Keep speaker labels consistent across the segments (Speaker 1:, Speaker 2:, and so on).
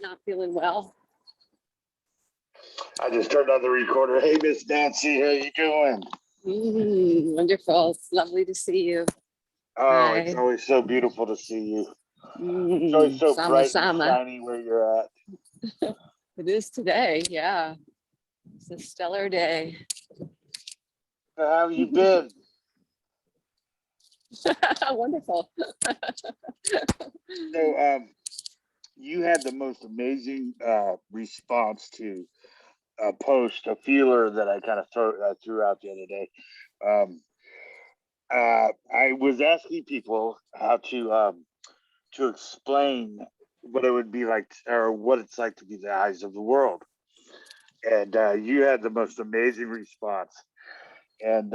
Speaker 1: not feeling well.
Speaker 2: I just turned on the recorder. Hey, Miss Nancy, how you doing?
Speaker 1: Wonderful. It's lovely to see you.
Speaker 2: Oh,
Speaker 1: Hi.
Speaker 2: It's always so beautiful to see you. It's always so bright and shiny where you're at.
Speaker 1: It is today, yeah. It's a stellar day.
Speaker 2: How have you been?
Speaker 1: Wonderful.
Speaker 2: So, you had the most amazing response to a post, a feeler that I kind of threw out the other day. I was asking people how to explain what it would be like, or what it's like to be the eyes of the world. And you had the most amazing response. And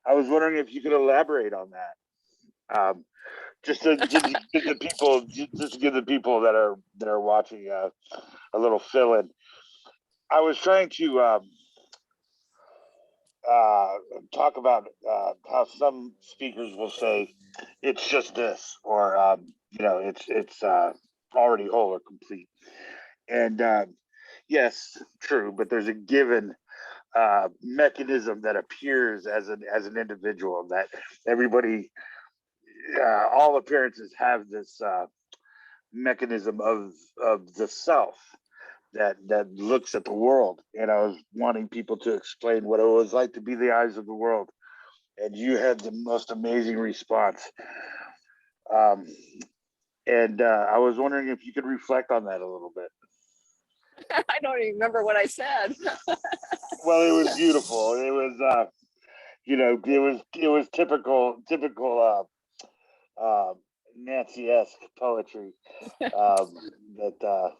Speaker 2: I was wondering if you could elaborate on that. Just to give the people, just to give the people that are watching a little fill in. I was trying to talk about how some speakers will say it's just this, or it's already whole or complete. And yes, true, but there's a given mechanism that appears as an individual that everybody, all appearances have this mechanism of the self that looks at the world. And I was wanting people to explain what it was like to be the eyes of the world, and you had the most amazing response. Um, and I was wondering if you could reflect on that a little bit.
Speaker 1: I don't even remember what I said.
Speaker 2: Well, it was beautiful. It was, it was typical Nancy-esque poetry. That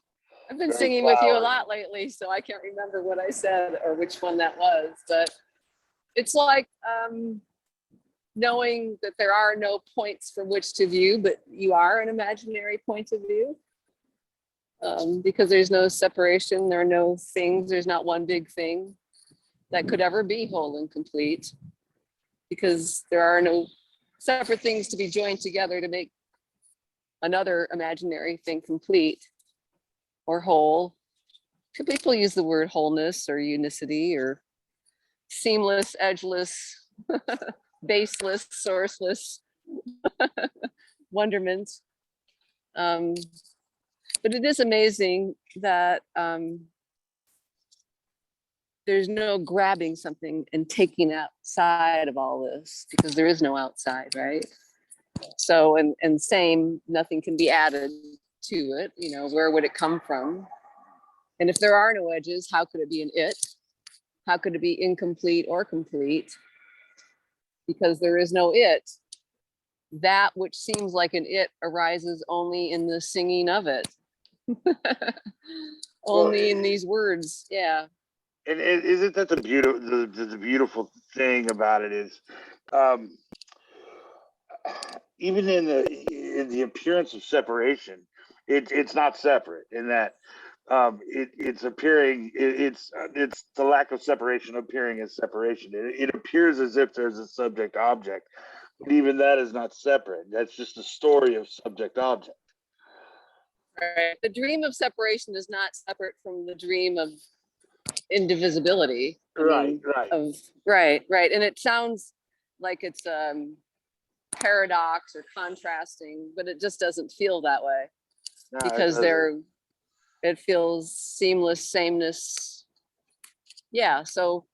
Speaker 1: I've been singing with you a lot lately, so I can't remember what I said or which one that was. But it's like knowing that there are no points from which to view, but you are an imaginary point of view. Because there's no separation, there are no things, there's not one big thing that could ever be whole and complete, because there are no separate things to be joined together to make another imaginary thing complete or whole. People use the word wholeness or unicity or seamless, edgeless, baseless, sourceless, wonderment. But it is amazing that there's no grabbing something and taking outside of all this, because there is no outside, right? So, and same, nothing can be added to it. Where would it come from? And if there are no edges, how could it be an it? How could it be incomplete or complete? Because there is no it. That which seems like an it arises only in the singing of it. Only in these words, yeah.
Speaker 2: And isn't that the beautiful thing about it is, even in the appearance of separation, it's not separate in that it's appearing. It's the lack of separation appearing as separation. It appears as if there's a subject object, but even that is not separate. That's just a story of subject object.
Speaker 1: Right. The dream of separation is not separate from the dream of indivisibility.
Speaker 2: Right.
Speaker 1: Right. And it sounds like it's paradox or contrasting, but it just doesn't feel that way, because it feels seamless, sameness. Yeah. So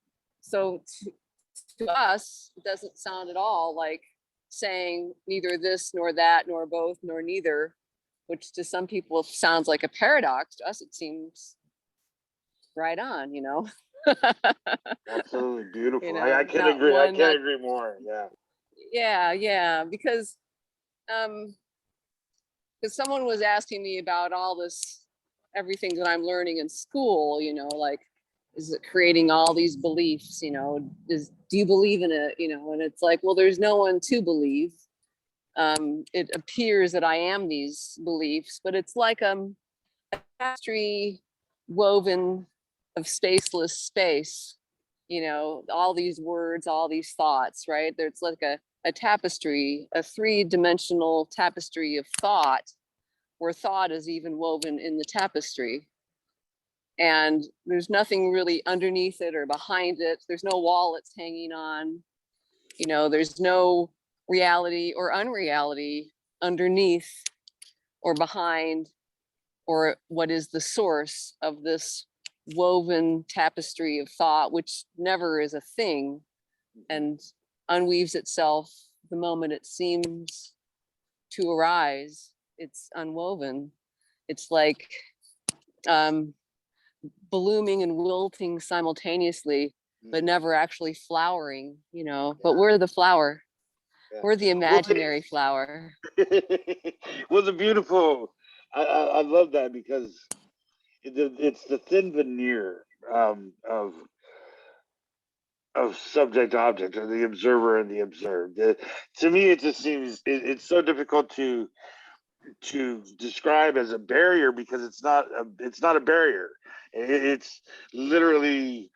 Speaker 1: to us, it doesn't sound at all like saying neither this nor that nor both nor neither, which to some people sounds like a paradox. To us, it seems right on,
Speaker 2: Absolutely beautiful. I can't agree. I can't agree more.
Speaker 1: Yeah. Because someone was asking me about all this, everything that I'm learning in school, like, is it creating all these beliefs, do you believe in it, and it's like, well, there's no one to believe. It appears that I am these beliefs, but it's like a tapestry woven of spaceless space, all these words, all these thoughts, right? There's like a tapestry, a three-dimensional tapestry of thought where thought is even woven in the tapestry. And there's nothing really underneath it or behind it. There's no wall it's hanging on. You know, there's no reality or unreality underneath or behind, or what is the source of this woven tapestry of thought, which never is a thing and unweaves itself the moment it seems to arise. It's unwoven. It's like blooming and wilting simultaneously, but never actually flowering, you know. But we're the flower.
Speaker 2: Yeah.
Speaker 1: We're the imaginary flower.
Speaker 2: Was a beautiful. I love that because it's the thin veneer of subject object, or the observer and the observed. To me, it just seems it's so difficult to describe as a barrier, because it's not a barrier. It's literally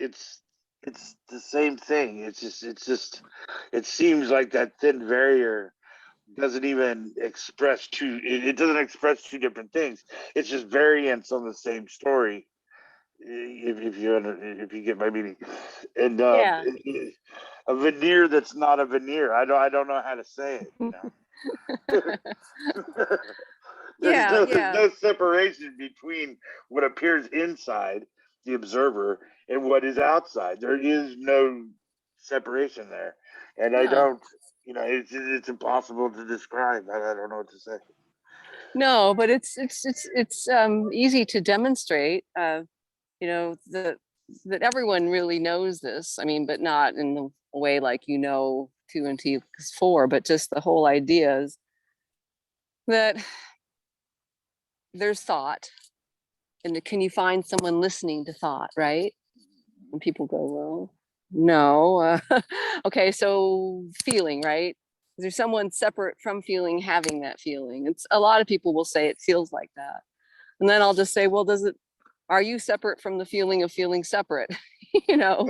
Speaker 2: it's it's the same thing. It seems like that thin barrier doesn't even express two. It doesn't express two different things. It's just variants on the same story. If you get my meaning, and
Speaker 1: Yeah.
Speaker 2: a veneer that's not a veneer. I don't know how to say it. You know,
Speaker 1: Yeah,
Speaker 2: there's
Speaker 1: yeah.
Speaker 2: no separation between what appears inside the observer and what is outside. There is no separation there, and I
Speaker 1: No.
Speaker 2: don't. You know, it's impossible to describe. I don't know what to say.
Speaker 1: No, but it's easy to demonstrate. You know, that everyone really knows this. I mean, but not in the way like, you know, 2 and 2 is 4, but just the whole idea is that there's thought, and can you find someone listening to thought, right? And people go, well, no. Okay, so feeling, right? Is there someone separate from feeling having that feeling? It's a lot of people will say it feels like that. And then I'll just say, well, are you separate from the feeling of feeling separate? You know,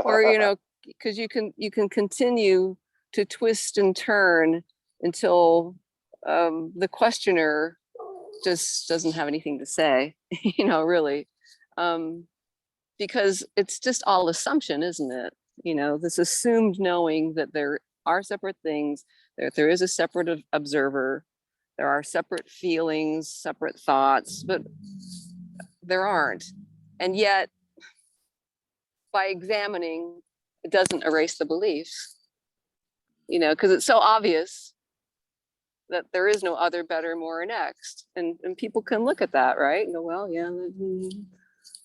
Speaker 1: or, you know, because you can continue to twist and turn until the questioner just doesn't have anything to say, you know, really. Because it's just all assumption, isn't it? You know, this assumed knowing that there are separate things, that there is a separate observer, there are separate feelings, separate thoughts, but there aren't. And yet, by examining, it doesn't erase the beliefs, you know, because it's so obvious that there is no other, better, more, or next. And people can look at that, right? And go, well, yeah,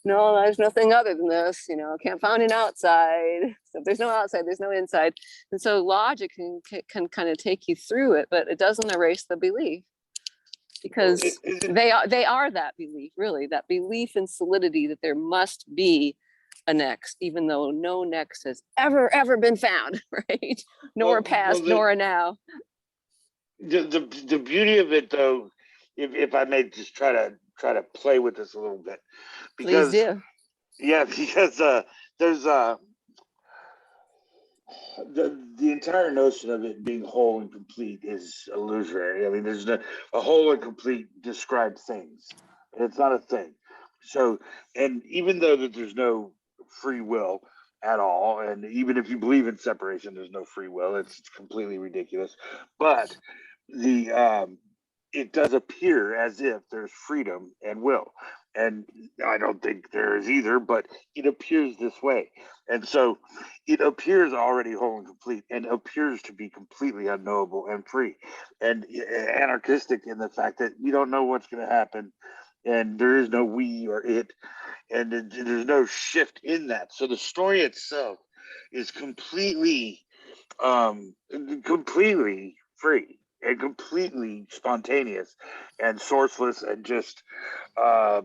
Speaker 1: no, there's nothing other than this, you know, can't find an outside. So if there's no outside, there's no inside. And so logic can kind of take you through it, but it doesn't erase the belief, because they are that belief, really, that belief in solidity that there must be a next, even though no next has ever been found, right? Nor a past, nor a now.
Speaker 2: The beauty of it, though, if I may just try to play with this a little bit,
Speaker 1: Please
Speaker 2: because
Speaker 1: do.
Speaker 2: yeah, because there's the entire notion of it being whole and complete is illusory. I mean, there's a whole and complete described things. It's not a thing. So, and even though that there's no free will at all, and even if you believe in separation, there's no free will. It's completely ridiculous. But the it does appear as if there's freedom and will, and I don't think there is either, but it appears this way. And so it appears already whole and complete, and appears to be completely unknowable and free, and anarchistic in the fact that we don't know what's going to happen, and there is no we or it, and there's no shift in that. So the story itself is completely free and completely spontaneous and sourceless, and just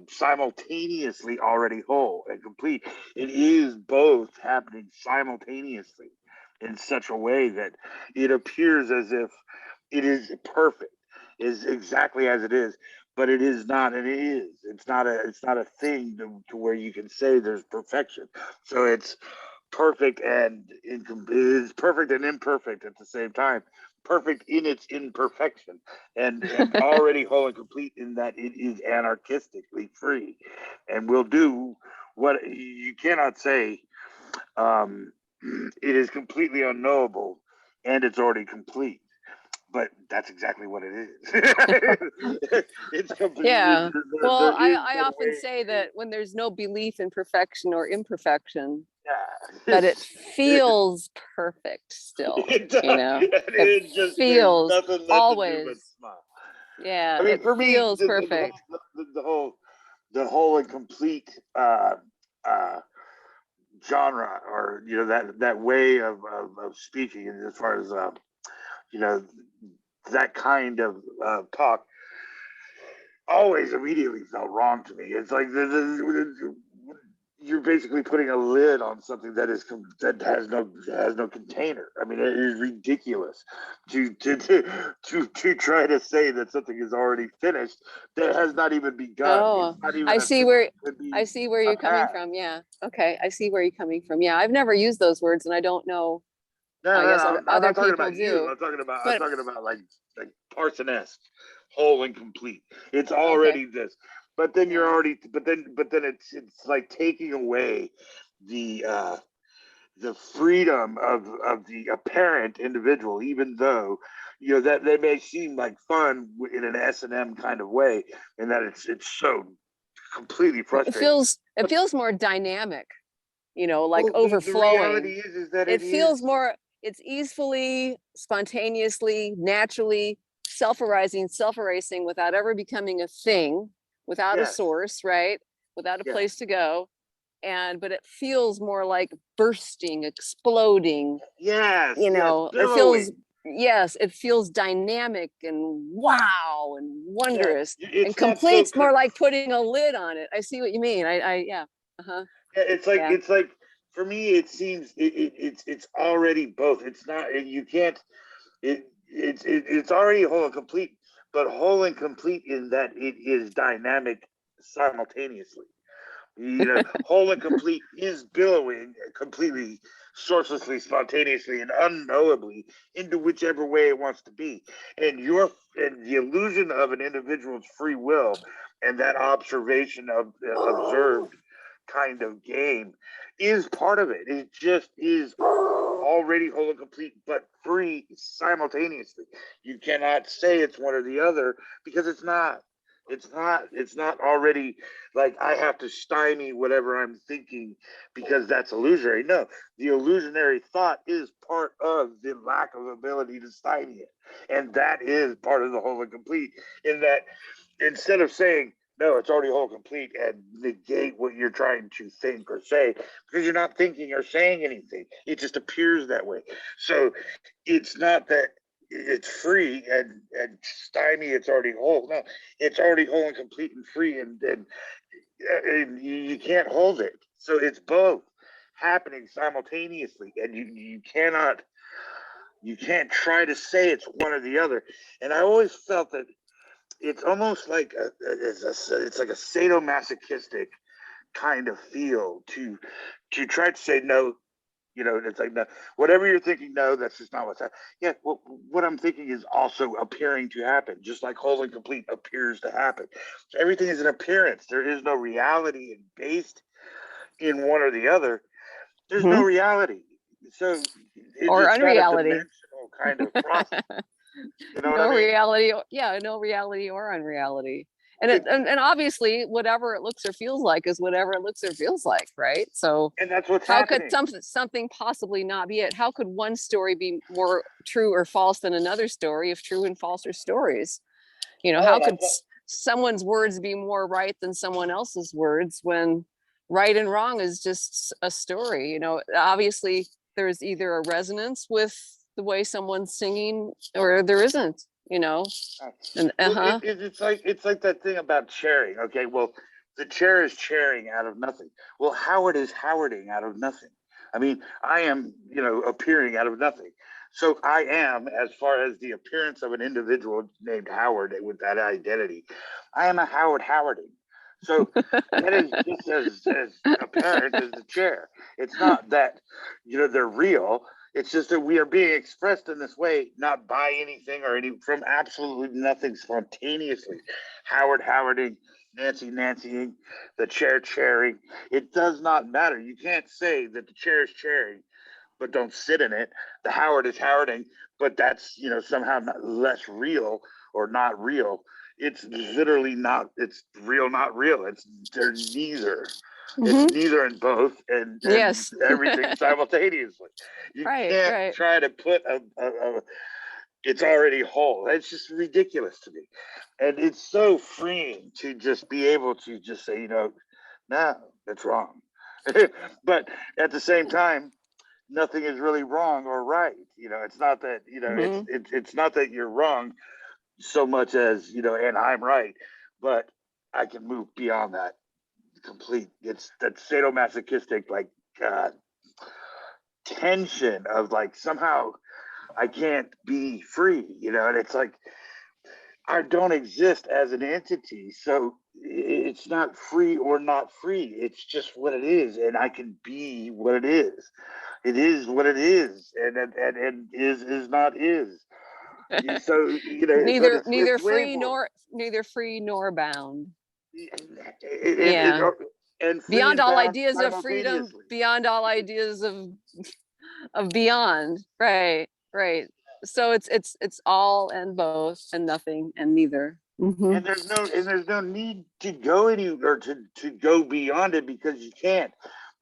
Speaker 2: simultaneously already whole and complete. It is both happening simultaneously in such a way that it appears as if it is perfect, is exactly as it is, but it is not, and it is. It's not a thing to where you can say there's perfection. So it's perfect and it's perfect and imperfect at the same time. perfect in its imperfection, and already whole and complete in that it is anarchistically free, and will do what you cannot say. Um, it is completely unknowable, and it's already complete. But that's exactly what it is. It's completely.
Speaker 1: Yeah. Well,
Speaker 2: There is
Speaker 1: I
Speaker 2: no
Speaker 1: often
Speaker 2: way.
Speaker 1: say that when there's no belief in perfection or imperfection,
Speaker 2: Yeah.
Speaker 1: that it feels perfect still,
Speaker 2: It does.
Speaker 1: you know? It
Speaker 2: It just there's
Speaker 1: feels
Speaker 2: nothing left to do but
Speaker 1: always,
Speaker 2: smile.
Speaker 1: yeah,
Speaker 2: I mean,
Speaker 1: it
Speaker 2: for me,
Speaker 1: feels perfect.
Speaker 2: the whole and complete uh, genre, or that way of speaking, and as far as you know that kind of talk, always immediately felt wrong to me. It's like you're basically putting a lid on something that has no container. I mean, it is ridiculous to try to say that something is already finished that has not even begun. It's
Speaker 1: Oh,
Speaker 2: not even
Speaker 1: I
Speaker 2: a
Speaker 1: see
Speaker 2: thing
Speaker 1: where
Speaker 2: that could
Speaker 1: I
Speaker 2: be
Speaker 1: see where
Speaker 2: a
Speaker 1: you're coming
Speaker 2: past.
Speaker 1: from. Yeah. Okay. I see where you're coming from. Yeah. I've never used those words and I don't know.
Speaker 2: No,
Speaker 1: I
Speaker 2: no,
Speaker 1: guess
Speaker 2: no. I'm
Speaker 1: other
Speaker 2: not talking
Speaker 1: people
Speaker 2: about you.
Speaker 1: do.
Speaker 2: I'm
Speaker 1: But
Speaker 2: talking about like parsiness, whole and complete. It's
Speaker 1: okay.
Speaker 2: already this, but then you're
Speaker 1: Yeah.
Speaker 2: already, but then it's like taking away the uh the freedom of the apparent individual, even though that they may seem like fun in an S&M kind of way, and that it's so completely
Speaker 1: Well, it
Speaker 2: frustrating.
Speaker 1: feels it
Speaker 2: But
Speaker 1: feels more dynamic, like
Speaker 2: well, the
Speaker 1: overflowing.
Speaker 2: reality is that
Speaker 1: It
Speaker 2: it
Speaker 1: feels
Speaker 2: is.
Speaker 1: more, it's easily, spontaneously, naturally self-arising, self-erasing without ever becoming a thing, without a
Speaker 2: Yes,
Speaker 1: source, right? Without a
Speaker 2: yes,
Speaker 1: place to go. But it feels more like bursting, exploding,
Speaker 2: yes, yes,
Speaker 1: it feels,
Speaker 2: billowing.
Speaker 1: yes, it feels dynamic and wow and
Speaker 2: Yeah,
Speaker 1: wondrous. And
Speaker 2: it's not so.
Speaker 1: complete's more like putting a lid on it. I see what you mean. Yeah. Uh-huh.
Speaker 2: Yeah,
Speaker 1: Yeah.
Speaker 2: it's like for me, it seems it's already both. It's not. You can't. It's already whole and complete, but whole and complete in that it is dynamic simultaneously. Whole and complete is billowing completely, sourcelessly, spontaneously, and unknowably into whichever way it wants to be. And the illusion of an individual's free will and that observation of observed kind of game is part of it. It just is already whole and complete, but free simultaneously. You cannot say it's one or the other because it's not. It's not already like I have to stymie whatever I'm thinking because that's illusionary. No, the illusionary thought is part of the lack of ability to stymie it. And that is part of the whole and complete, in that instead of saying, no, it's already whole complete, and negate what you're trying to think or say, because you're not thinking or saying anything. It just appears that way. So it's not that it's free and stymie, it's already whole. No, it's already whole and complete and free, and you can't hold it. So it's both happening simultaneously, and you can't try to say it's one or the other. And I always felt that it's almost like it's like a sadomasochistic kind of feel to try to say no. It's like, no, whatever you're thinking, no, that's just not what's happening. Yeah, well, what I'm thinking is also appearing to happen, just like whole and complete appears to happen. So everything is an appearance. There is no reality, and based in one or the other, there's no
Speaker 1: Mhm.
Speaker 2: reality. So
Speaker 1: Or
Speaker 2: it's not a
Speaker 1: unreality.
Speaker 2: dimensional kind of process. You know what I
Speaker 1: No
Speaker 2: mean?
Speaker 1: reality. Yeah, no reality or unreality. And
Speaker 2: It,
Speaker 1: and obviously whatever it looks or feels like is whatever it looks or feels like, right? So
Speaker 2: and that's what's
Speaker 1: how could
Speaker 2: happening.
Speaker 1: something possibly not be it? How could one story be more true or false than another story if true and false are stories?
Speaker 2: Oh,
Speaker 1: How
Speaker 2: and I
Speaker 1: could
Speaker 2: thought,
Speaker 1: someone's words be more right than someone else's words when right and wrong is just a story? Obviously there's either a resonance with the way someone's singing or there isn't, and
Speaker 2: well,
Speaker 1: uh-huh.
Speaker 2: it's like that thing about sharing. Okay, well, the chair is chairing out of nothing. Well, Howard is Howarding out of nothing. I mean, I am, appearing out of nothing. So I am, as far as the appearance of an individual named Howard with that identity, I am a Howard Howarding. So that is just as apparent as the chair. It's not that, they're real. It's just that we are being expressed in this way, not by anything or any from absolutely nothing, spontaneously. Howarding, Nancying, the chair chairing. It does not matter. You can't say that the chair is chairing, but don't sit in it. The Howard is Howarding, but that's, somehow not less real or not real. It's literally not. It's real, not real. They're neither. It's
Speaker 1: Mm-hmm.
Speaker 2: neither and both, and
Speaker 1: Yes.
Speaker 2: everything simultaneously. You
Speaker 1: Right,
Speaker 2: can't
Speaker 1: right.
Speaker 2: try to put it's already whole. It's just ridiculous to me, and it's so freeing to just be able to just say, no, that's wrong. But at the same time, nothing is really wrong or right. It's not that
Speaker 1: Mm-hmm.
Speaker 2: it's not that you're wrong so much as and I'm right, but I can move beyond that complete. It's that sadomasochistic like uh, tension of like somehow I can't be free, and it's like I don't exist as an entity, so it's not free or not free. It's just what it is, and I can be what it is. It is what it is, and is not is. So but
Speaker 1: Neither
Speaker 2: it's way more.
Speaker 1: neither free nor bound.
Speaker 2: And
Speaker 1: Yeah.
Speaker 2: and free
Speaker 1: Beyond
Speaker 2: and
Speaker 1: all
Speaker 2: bound
Speaker 1: ideas of freedom,
Speaker 2: simultaneously.
Speaker 1: beyond all ideas of beyond. Right, right. So it's all and both and nothing and neither. Mm-hmm.
Speaker 2: And there's no need to go any or to go beyond it because you can't.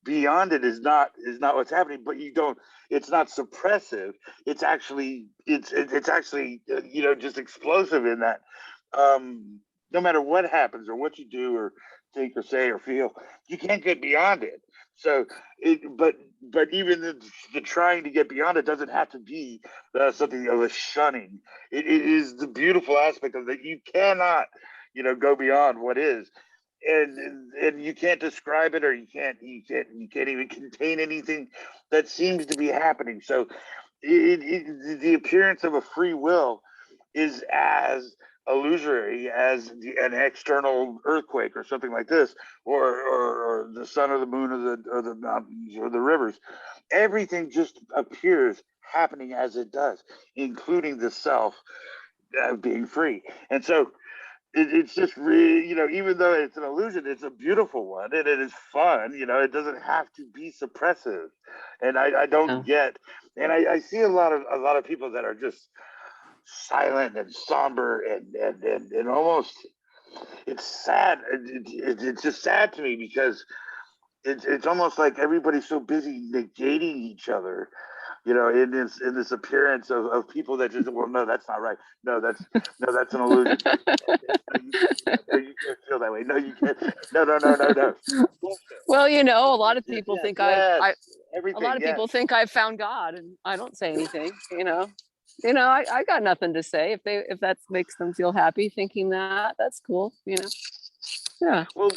Speaker 2: Beyond it is not what's happening, but you don't. It's not suppressive. It's actually just explosive in that. No matter what happens or what you do or think or say or feel, you can't get beyond it. So but even the trying to get beyond it doesn't have to be something of a shunning. It is the beautiful aspect of that you cannot go beyond what is, and you can't describe it, or you can't even contain anything that seems to be happening. So the appearance of a free will is as illusory as an external earthquake or something like this, or the sun or the moon or the mountains or the rivers. Everything just appears happening as it does, including the self being free. And so it's just really, even though it's an illusion, it's a beautiful one, and it is fun. It doesn't have to be suppressive. And I don't
Speaker 1: Yeah.
Speaker 2: get, and I see a lot of people that are just silent and somber and almost, it's sad. It's just sad to me because it's almost like everybody's so busy negating each other, in this appearance of people that just, well, no, that's not right. No, that's an illusion. No, you can't. No, you can't feel that way. No, you can't. No. Bullshit.
Speaker 1: Well, a lot of people
Speaker 2: Yes,
Speaker 1: think
Speaker 2: yes,
Speaker 1: a lot
Speaker 2: everything.
Speaker 1: of
Speaker 2: Yes.
Speaker 1: people think I've found God, and I don't say anything. I got nothing to say. If that makes them feel happy thinking that's cool. Yeah.
Speaker 2: Well,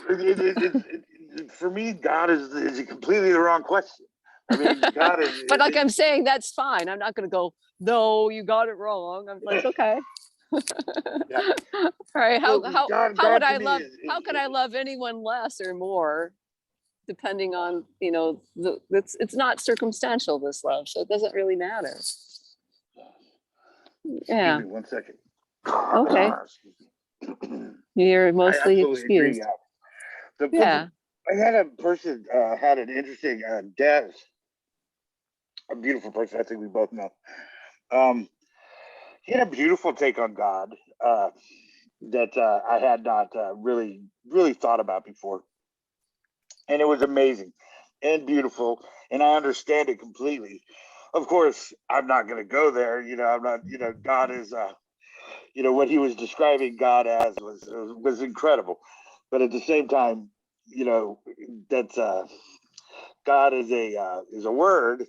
Speaker 2: for me, God is completely the wrong question. I mean, God is.
Speaker 1: But like I'm saying, that's fine. I'm not going to go, no, you got it wrong. I'm like, okay. All right.
Speaker 2: Well, God to me
Speaker 1: How could I love anyone less or more, depending on, it's not circumstantial, this love. So it doesn't really matter.
Speaker 2: Excuse
Speaker 1: Yeah.
Speaker 2: me 1 second.
Speaker 1: Okay.
Speaker 2: Excuse me.
Speaker 1: You're
Speaker 2: I
Speaker 1: mostly
Speaker 2: absolutely agree.
Speaker 1: excused.
Speaker 2: The person,
Speaker 1: Yeah.
Speaker 2: I had a person had an interesting death, a beautiful person. I think we both know. Um, he had a beautiful take on God that I had not really thought about before, and it was amazing and beautiful, and I understand it completely. Of course, I'm not going to go there. I'm not. God is. What he was describing God as was incredible, but at the same time, that's God is a word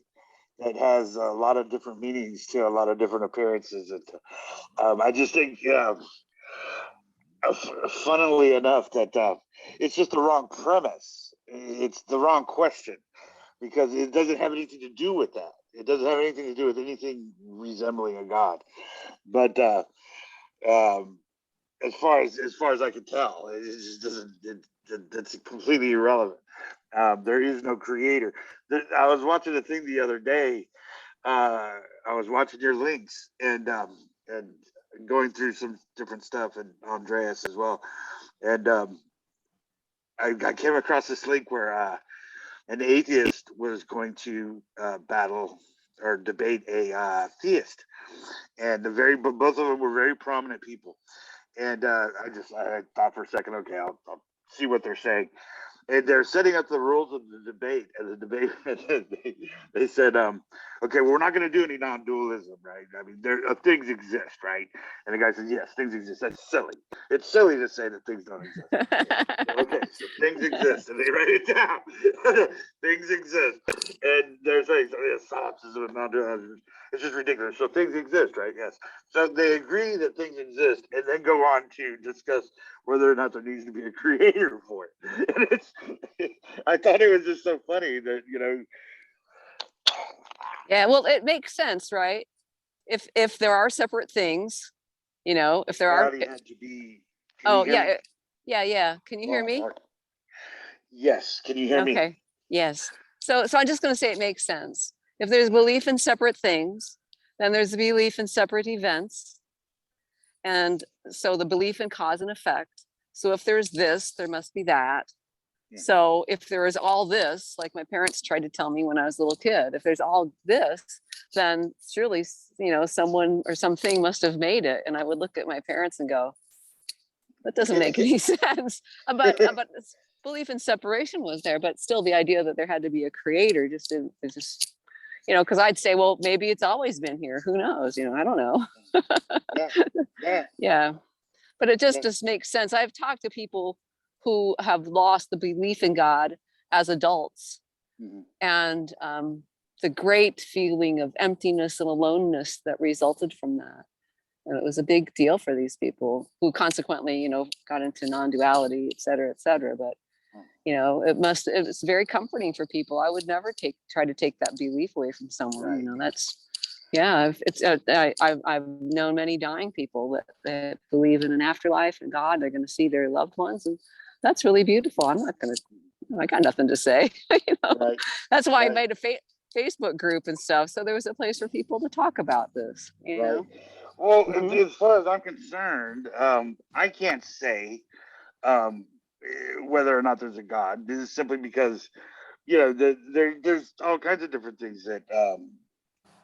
Speaker 2: that has a lot of different meanings to a lot of different appearances. And I just think, funnily enough, that it's just the wrong premise. It's the wrong question because it doesn't have anything to do with that. It doesn't have anything to do with anything resembling a God. But um, as far as I can tell, it just doesn't. That's completely irrelevant. There is no creator. I was watching a thing the other day I was watching your links and going through some different stuff, and Andreas as well. And I came across this link where an atheist was going to battle or debate a theist, and both of them were very prominent people. And I thought for a second, okay, I'll see what they're saying. And they're setting up the rules of the debate. And the debate, they said, okay, well, we're not going to do any non-dualism, right? I mean, things exist, right? And the guy says, yes, things exist. That's silly. It's silly to say that things don't exist. Okay, so things exist, and they write it down. Things exist, and they're saying, oh, yeah, solipsism and non-dualism. It's just ridiculous. So things exist, right? Yes. So they agree that things exist, and then go on to discuss whether or not there needs to be a creator for it. And I thought it was just so funny that,
Speaker 1: Yeah, well, it makes sense, right? If there are separate things, if there are.
Speaker 2: Had to be.
Speaker 1: Oh, yeah, yeah. Can you hear me?
Speaker 2: Yes. Can you hear me?
Speaker 1: Okay. Yes. So I'm just going to say it makes sense. If there's belief in separate things, then there's belief in separate events. And so the belief in cause and effect. So if there's this, there must be that. Yeah. So if there is all this, like my parents tried to tell me when I was a little kid, if there's all this, then surely, someone or something must have made it. And I would look at my parents and go, that doesn't make any sense. But belief in separation was there, but still the idea that there had to be a creator just because I'd say, well, maybe it's always been here. Who knows? I don't know. Yeah. But it just makes sense. I've talked to people who have lost the belief in God as adults. Mm-hmm. And the great feeling of emptiness and aloneness that resulted from that. And it was a big deal for these people who consequently, got into non-duality, et cetera, et cetera. But, it's very comforting for people. I would never try to take that belief away from someone. Right. I've known many dying people that believe in an afterlife and God. They're going to see their loved ones, and that's really beautiful. I got nothing to say. Right. That's why I made a Facebook group and stuff, so there was a place for people to talk about this. You know.
Speaker 2: Well, mm-hmm. As far as I'm concerned, I can't say whether or not there's a God. This is simply because there's all kinds of different things that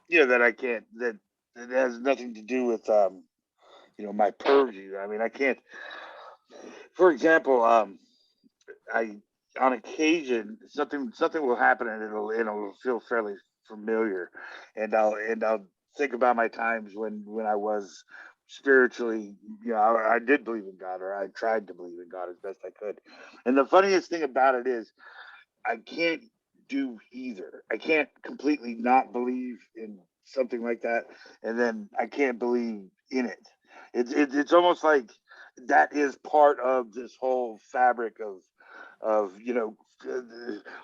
Speaker 2: that I can't, that has nothing to do with my purview. I mean, I can't. For example, I on occasion something will happen and it'll feel fairly familiar, and I'll think about my times when I was spiritually, I did believe in God, or I tried to believe in God as best I could. And the funniest thing about it is I can't do either. I can't completely not believe in something like that, and then I can't believe in it. It's almost like that is part of this whole fabric of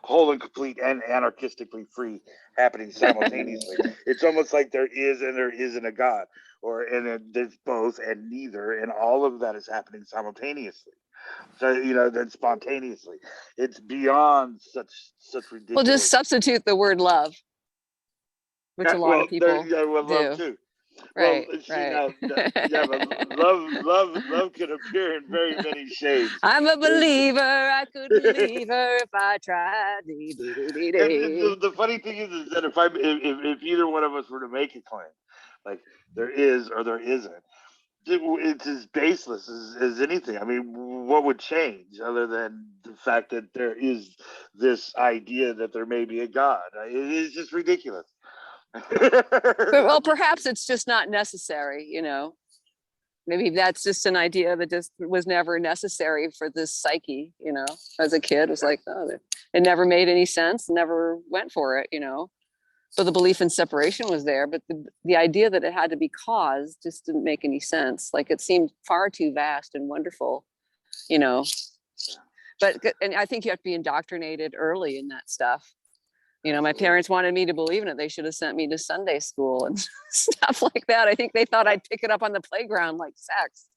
Speaker 2: whole and complete and anarchistically free happening simultaneously. It's almost like there is and there isn't a God, and there's both and neither, and all of that is happening simultaneously. So then spontaneously, it's beyond such ridiculous.
Speaker 1: Well, just substitute the word love, which a lot of people do.
Speaker 2: Love too.
Speaker 1: Right,
Speaker 2: well,
Speaker 1: right.
Speaker 2: But love can appear in very many shades.
Speaker 1: I'm a believer. I could believe her if I tried.
Speaker 2: And the funny thing is that if either one of us were to make a claim, like there is or there isn't, it's as baseless as anything. I mean, what would change other than the fact that there is this idea that there may be a God? It is just ridiculous.
Speaker 1: Well, perhaps it's just not necessary, maybe that's just an idea that just was never necessary for this psyche, as a kid. It was like, oh, it never made any sense, never went for it, so the belief in separation was there, but the idea that it had to be caused just didn't make any sense. Like it seemed far too vast and wonderful, but and I think you have to be indoctrinated early in that stuff. My parents wanted me to believe in it. They should have sent me to Sunday school and stuff like that. I think they thought I'd pick it up on the playground like sex.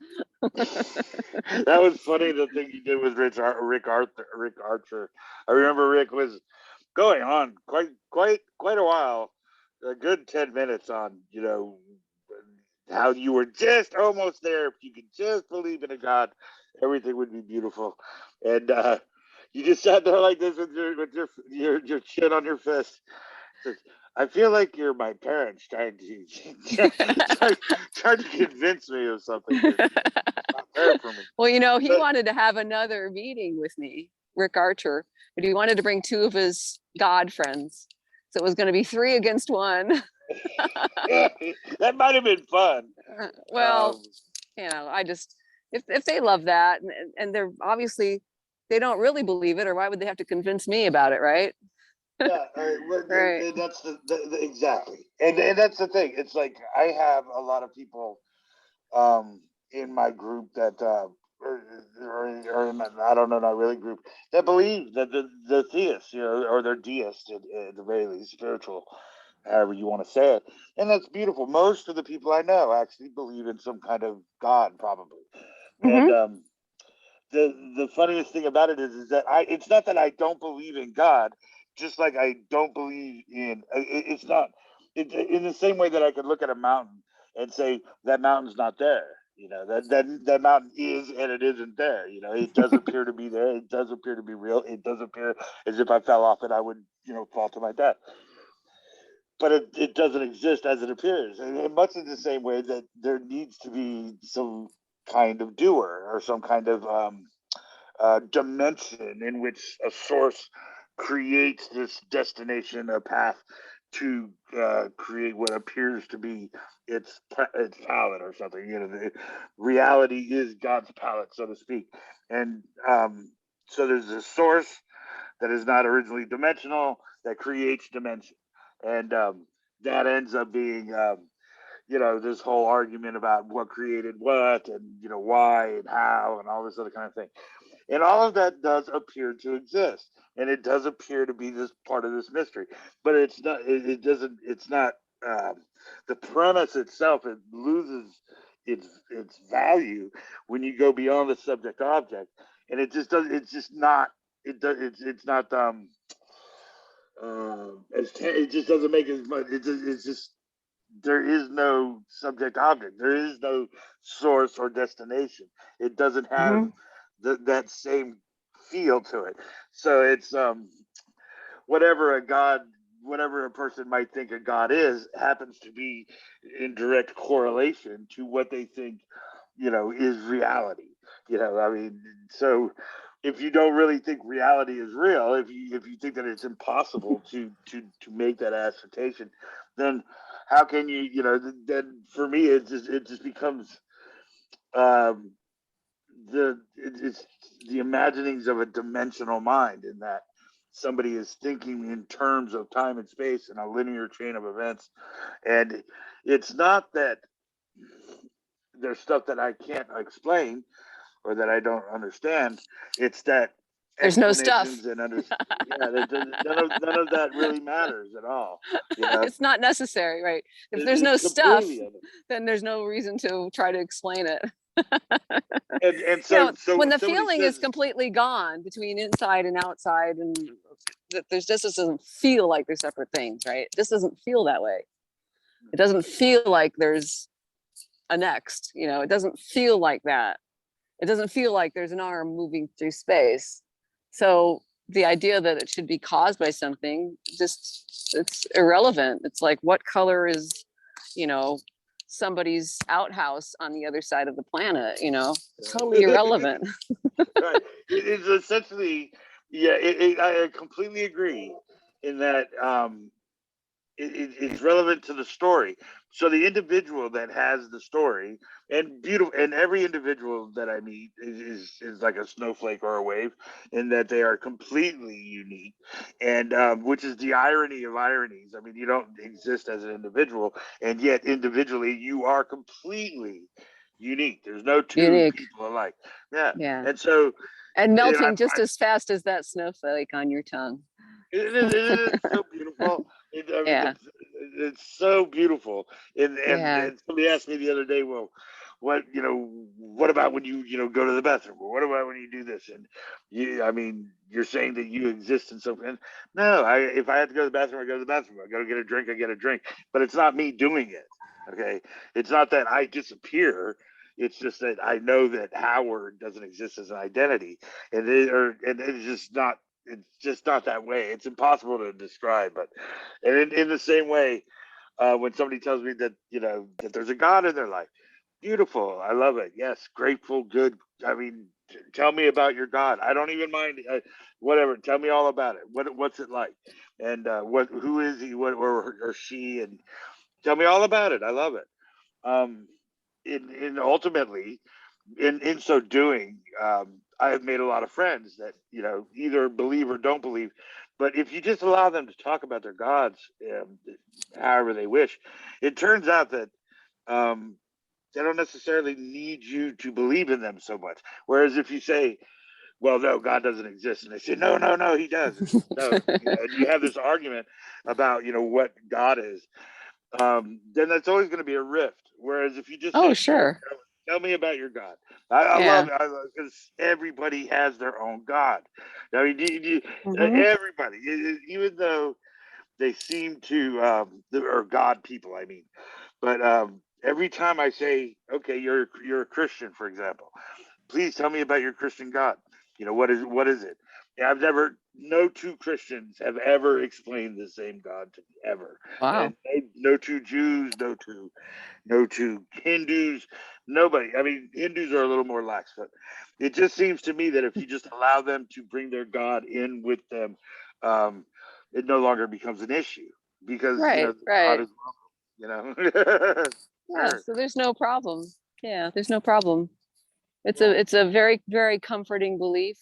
Speaker 2: That was funny. The thing you did with Rick Archer. I remember Rick was going on quite a while a good 10 minutes on, how you were just almost there. If you could just believe in a God, everything would be beautiful. And you just sat there like this with your chin on your fist. I feel like you're my parents trying to convince me of something. It's not fair for me.
Speaker 1: Well, he
Speaker 2: But
Speaker 1: wanted to have another meeting with me, Rick Archer, but he wanted to bring two of his God friends. So it was going to be 3 against 1.
Speaker 2: that might have been fun.
Speaker 1: Well, I just, if they love that and they're obviously, they don't really believe it, or why would they have to convince me about it, right?
Speaker 2: Yeah,
Speaker 1: Right.
Speaker 2: that's exactly, and that's the thing. It's like I have a lot of people in my group that or I don't know, not really group, that believe that the theists, or they're deists at the very least, spiritual, however you want to say it, and that's beautiful. Most of the people I know actually believe in some kind of God, probably, and
Speaker 1: Mm-hmm.
Speaker 2: the funniest thing about it is that it's not that I don't believe in God, just like I don't believe in it's not in the same way that I could look at a mountain and say that mountain's not there. That mountain is and it isn't there. It does appear to be there. It does appear to be real. It does appear as if I fell off it, I would fall to my death. But it doesn't exist as it appears. And much in the same way that there needs to be some kind of doer or some kind of dimension in which a source creates this destination, a path to create what appears to be its palette or something. The reality is God's palette, so to speak, and so there's a source that is not originally dimensional that creates dimension, and that ends up being this whole argument about what created what, and why and how and all this other kind of thing. And all of that does appear to exist, and it does appear to be this part of this mystery. But it's not. It doesn't. It's not. The premise itself, it loses its value when you go beyond the subject object, and it just does. It's just not. It does. It's not. It just doesn't make as much. It's just there is no subject object. There is no source or destination. It doesn't have
Speaker 1: Mm-hmm.
Speaker 2: that same feel to it. So it's whatever a god, whatever a person might think a god is, happens to be in direct correlation to what they think, is reality. I mean, so if you don't really think reality is real, if you think that it's impossible to make that assertion, then how can you, then for me it just becomes um it's the imaginings of a dimensional mind, in that somebody is thinking in terms of time and space in a linear chain of events. And it's not that there's stuff that I can't explain or that I don't understand. It's that
Speaker 1: There's no stuff.
Speaker 2: explanations and none of that really matters at all.
Speaker 1: It's not necessary, right? If there's no
Speaker 2: It's
Speaker 1: stuff,
Speaker 2: completely
Speaker 1: then there's no reason to try to explain it.
Speaker 2: and so
Speaker 1: When the
Speaker 2: somebody
Speaker 1: feeling is
Speaker 2: says,
Speaker 1: completely gone between inside and outside, and that there's just doesn't feel like they're separate things, right? It just doesn't feel that way. It doesn't feel like there's a next, it doesn't feel like that. It doesn't feel like there's an arm moving through space. So the idea that it should be caused by something, it's irrelevant. It's like, what color is, somebody's outhouse on the other side of the planet, totally irrelevant.
Speaker 2: right, it's essentially, yeah, I completely agree in that it's relevant to the story. So the individual that has the story, and beautiful, and every individual that I meet is like a snowflake or a wave, in that they are completely unique, and which is the irony of ironies. I mean, you don't exist as an individual, and yet individually you are completely unique. There's no two
Speaker 1: Unique.
Speaker 2: people alike. Yeah,
Speaker 1: Yeah.
Speaker 2: and so
Speaker 1: And
Speaker 2: I
Speaker 1: melting just as fast as that snowflake on your tongue.
Speaker 2: it is so beautiful. I mean,
Speaker 1: Yeah.
Speaker 2: it's so beautiful. And
Speaker 1: Yeah.
Speaker 2: somebody asked me the other day, well, what about when you go to the bathroom? Or what about when you do this? And I mean, you're saying that you exist in some. And no, if I have to go to the bathroom, I go to the bathroom. I go to get a drink, I get a drink. But it's not me doing it. Okay, it's not that I disappear. It's just that I know that Howard doesn't exist as an identity, and it's just not. It's just not that way. It's impossible to describe. But and in the same way, when somebody tells me that that there's a God in their life. Beautiful. I love it. Yes. Grateful. Good. I mean, tell me about your God. I don't even mind. Whatever. Tell me all about it. What's it like? And who is he? What or she? And tell me all about it. I love it. Um, in ultimately, in so doing, I have made a lot of friends that either believe or don't believe. But if you just allow them to talk about their gods, however they wish, it turns out that they don't necessarily need you to believe in them so much. Whereas if you say, well, no, God doesn't exist, and they say, no, no, no, he does. No, and you have this argument about what God is, then that's always going to be a rift. Whereas if you just
Speaker 1: Oh,
Speaker 2: say,
Speaker 1: sure.
Speaker 2: tell me about your God. I love
Speaker 1: Yeah.
Speaker 2: it because everybody has their own God. I mean,
Speaker 1: Hmm.
Speaker 2: everybody, even though they seem to, or God people, I mean, but every time I say, okay, you're a Christian, for example, please tell me about your Christian God. What is it? Yeah, no two Christians have ever explained the same God to me ever, and
Speaker 1: Wow.
Speaker 2: no two Jews, no two Hindus, nobody. I mean, Hindus are a little more lax, but it just seems to me that if you just allow them to bring their God in with them, um, it no longer becomes an issue because
Speaker 1: Right.
Speaker 2: God
Speaker 1: Right.
Speaker 2: is welcome.
Speaker 1: Yeah.
Speaker 2: Sure.
Speaker 1: So there's no problem. Yeah. There's no problem.
Speaker 2: Yeah.
Speaker 1: It's a very, very comforting belief,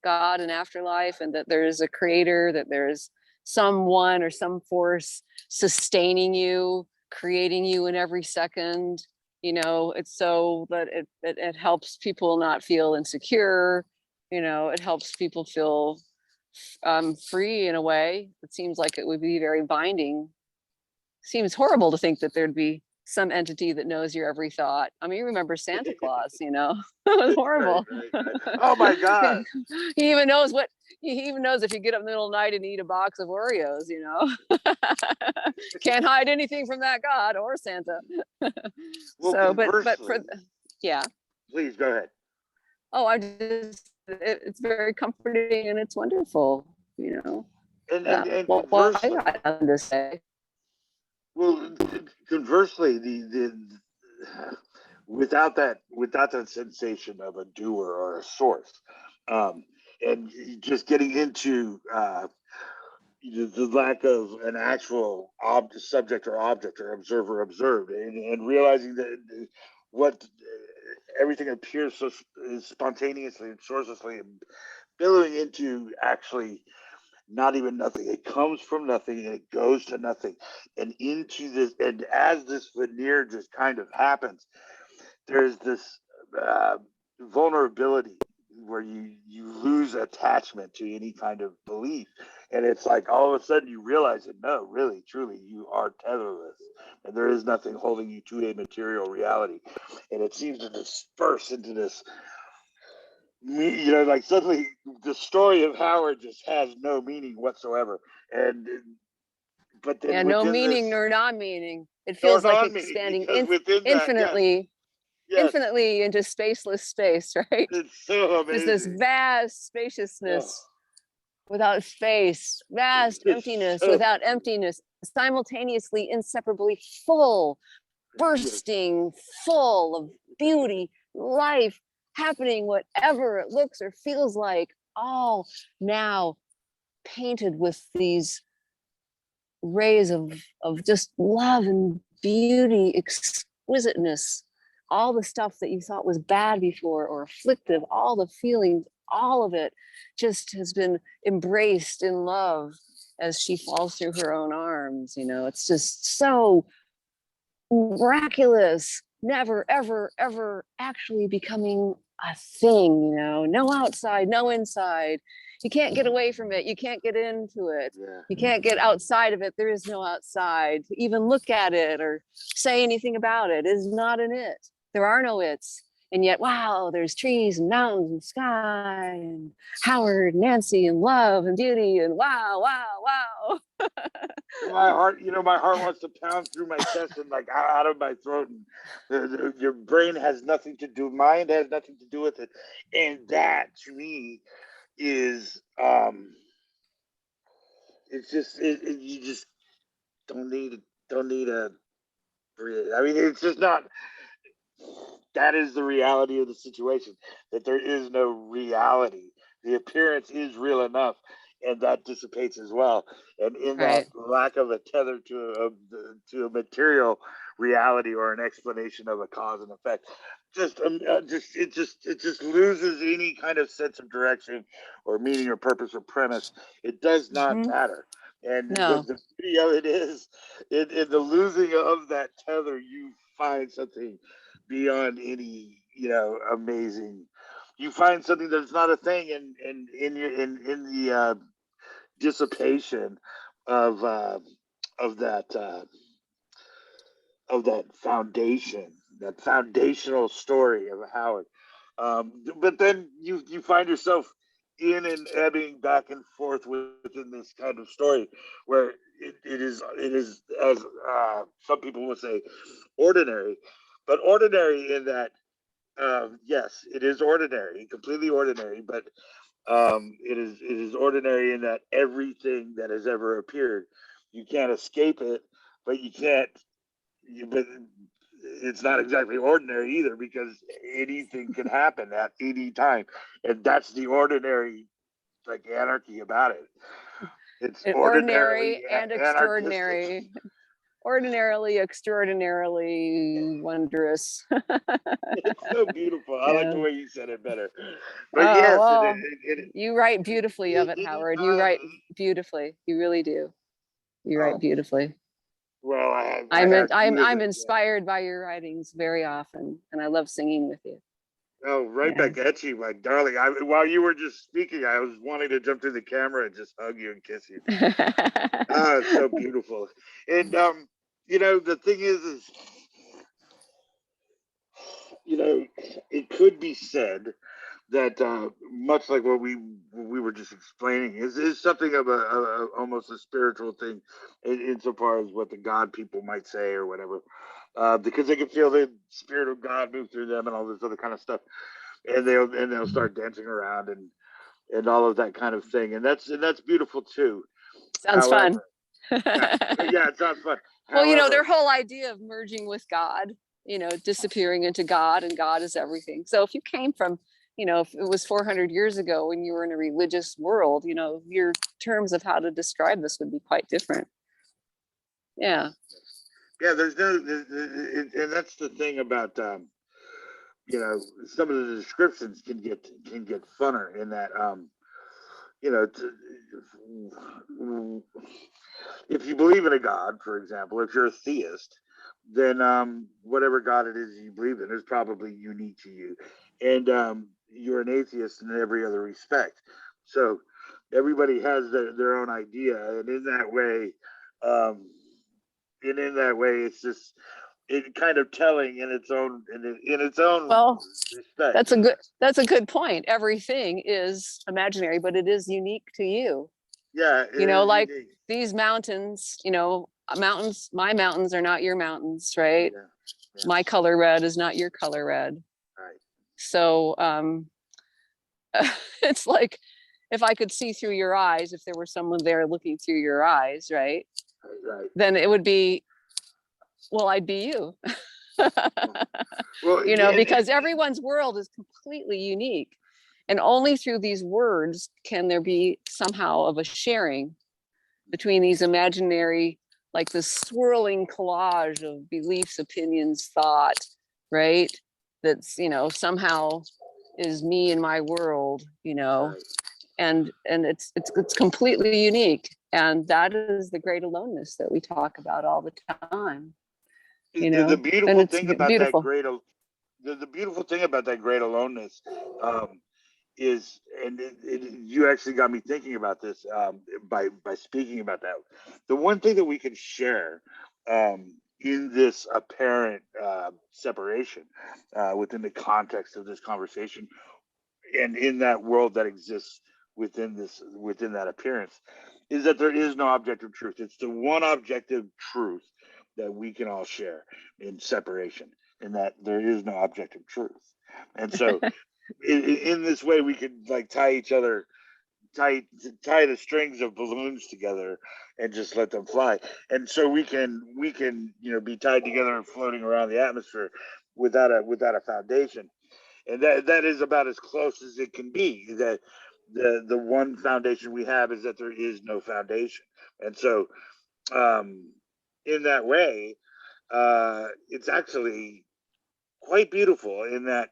Speaker 1: God and afterlife, and that there is a creator, that there is someone or some force sustaining you, creating you in every second. It's so that it helps people not feel insecure. It helps people feel free in a way. It seems like it would be very binding. Seems horrible to think that there'd be some entity that knows your every thought. I mean, you remember Santa Claus, it was
Speaker 2: Right,
Speaker 1: horrible.
Speaker 2: right, right. Oh my God.
Speaker 1: he even knows what he even knows if you get up in the middle of the night and eat a box of Oreos. Can't hide anything from that God or Santa.
Speaker 2: Well,
Speaker 1: So, but for
Speaker 2: conversely,
Speaker 1: yeah.
Speaker 2: please go ahead.
Speaker 1: Oh, it's very comforting and it's wonderful.
Speaker 2: And
Speaker 1: Well, I
Speaker 2: conversely,
Speaker 1: got nothing to say.
Speaker 2: well, conversely, the without that sensation of a doer or a source, um, and just getting into the lack of an actual subject or object or observer observed, and realizing that what everything appears so spontaneously and sourcelessly and billowing into actually not even nothing. It comes from nothing and it goes to nothing and into this. And as this veneer just kind of happens, there's this uh, vulnerability where you lose attachment to any kind of belief, and it's like all of a sudden you realize that no, really, truly, you are tetherless, and there is nothing holding you to a material reality, and it seems to disperse into this. Like suddenly the story of Howard just has no meaning whatsoever, and but
Speaker 1: Yeah,
Speaker 2: then
Speaker 1: no
Speaker 2: within
Speaker 1: meaning
Speaker 2: this,
Speaker 1: nor non-meaning. It
Speaker 2: or
Speaker 1: feels like
Speaker 2: non-meaning,
Speaker 1: expanding
Speaker 2: because within that, yes,
Speaker 1: infinitely,
Speaker 2: yes,
Speaker 1: infinitely into spaceless space, right?
Speaker 2: it's so
Speaker 1: Just this
Speaker 2: amazing.
Speaker 1: vast
Speaker 2: Oh,
Speaker 1: spaciousness without space, vast
Speaker 2: it's
Speaker 1: emptiness
Speaker 2: so
Speaker 1: without emptiness, simultaneously, inseparably full,
Speaker 2: yes.
Speaker 1: bursting, full of beauty, life, happening, whatever it looks or feels like, all now painted with these rays of just love and beauty, exquisiteness, all the stuff that you thought was bad before or afflictive, all the feelings, all of it just has been embraced in love as she falls through her own arms. It's just so miraculous, never, ever, ever actually becoming a thing, no outside, no inside. You can't get away from it. You can't get into it.
Speaker 2: Yeah.
Speaker 1: You can't get outside of it. There is no outside. To even look at it or say anything about it is not an it. there are no it's. And yet, wow, there's trees and mountains and sky and Howard, Nancy, and love and beauty and wow, wow, wow.
Speaker 2: My heart, my heart wants to pound through my chest and like out of my throat. And your brain has nothing to do, mind has nothing to do with it. And that to me is, it's just, you just don't need, a, I mean, it's just not, that is the reality of the situation, that there is no reality. The appearance is real enough, and that dissipates as well. And in that
Speaker 1: Right.
Speaker 2: lack of a tether to a material reality or an explanation of a cause and effect, it just loses any kind of sense of direction or meaning or purpose or premise. It does not
Speaker 1: Mhm.
Speaker 2: matter. And
Speaker 1: No.
Speaker 2: the beauty of it is, in the losing of that tether, you find something beyond any, amazing. You find something that's not a thing, and in the dissipation of uh, of that uh, of that foundational story of Howard. But then you find yourself in and ebbing back and forth within this kind of story, where it is, as some people would say, ordinary, but ordinary in that, yes, it is ordinary, completely ordinary, but it is ordinary in that everything that has ever appeared, you can't escape it, but you can't. But it's not exactly ordinary either, because anything can happen at any time, and that's the ordinary, like, anarchy about it. It's ordinarily
Speaker 1: Ordinary and
Speaker 2: anarchistic.
Speaker 1: extraordinary. Ordinarily, extraordinarily wondrous.
Speaker 2: It's so beautiful. I like
Speaker 1: Yeah.
Speaker 2: the way you said it better. But
Speaker 1: Oh,
Speaker 2: yes,
Speaker 1: well, you write beautifully of it,
Speaker 2: it
Speaker 1: Howard. You
Speaker 2: does.
Speaker 1: write beautifully. You really do. You write
Speaker 2: Um,
Speaker 1: beautifully.
Speaker 2: well, I have you as
Speaker 1: I'm
Speaker 2: a,
Speaker 1: inspired by your writings very often, and I love singing with you.
Speaker 2: oh, right
Speaker 1: Yeah.
Speaker 2: back at you, my darling. While you were just speaking, I was wanting to jump through the camera and just hug you and kiss you. Ah, it's so beautiful. And the thing is, it could be said that, much like what we were just explaining, is something of a almost a spiritual thing, insofar as what the God people might say or whatever, because they can feel the spirit of God move through them and all this other kind of stuff, and they'll start dancing around and all of that kind of thing, and that's beautiful too.
Speaker 1: Sounds fun.
Speaker 2: However, yeah, yeah, it sounds fun.
Speaker 1: Well, their
Speaker 2: However,
Speaker 1: whole idea of merging with God, disappearing into God, and God is everything. So if you came from, if it was 400 years ago when you were in a religious world, your terms of how to describe this would be quite different. Yeah.
Speaker 2: yeah, and that's the thing about, some of the descriptions can get funner in that, you know, if you believe in a God, for example, if you're a theist, then, whatever God it is you believe in is probably unique to you, and, you're an atheist in every other respect. So everybody has their own idea, and in that way, um, it's just, it kind of telling in its own, in its own
Speaker 1: Well,
Speaker 2: respect.
Speaker 1: that's a good point. Everything is imaginary, but it is unique to you.
Speaker 2: Yeah, it is
Speaker 1: Like
Speaker 2: unique.
Speaker 1: these mountains, mountains, my mountains are not your mountains, right?
Speaker 2: Yeah, yeah,
Speaker 1: My color red is not your color red.
Speaker 2: right,
Speaker 1: So it's like if I could see through your eyes, if there were someone there looking through your eyes, right?
Speaker 2: right.
Speaker 1: Then it would be, well, I'd be you.
Speaker 2: Yeah. Well, yeah,
Speaker 1: Because everyone's world is completely unique. And only through these words can there be somehow of a sharing between these imaginary, like this swirling collage of beliefs, opinions, thought, right? That's, somehow is me and my world,
Speaker 2: right.
Speaker 1: and it's completely unique. And that is the great aloneness that we talk about all the time,
Speaker 2: The
Speaker 1: and
Speaker 2: beautiful
Speaker 1: it's
Speaker 2: thing about that
Speaker 1: beautiful.
Speaker 2: great, the beautiful thing about that great aloneness, is, and you actually got me thinking about this, by speaking about that. The one thing that we can share, in this apparent separation within the context of this conversation, and in that world that exists within that appearance, is that there is no objective truth. It's the one objective truth that we can all share in separation, and that there is no objective truth. And so in this way we could like tie the strings of balloons together and just let them fly. And so we can be tied together and floating around the atmosphere without a foundation. And that is about as close as it can be. That the one foundation we have is that there is no foundation. And so in that way, it's actually quite beautiful in that,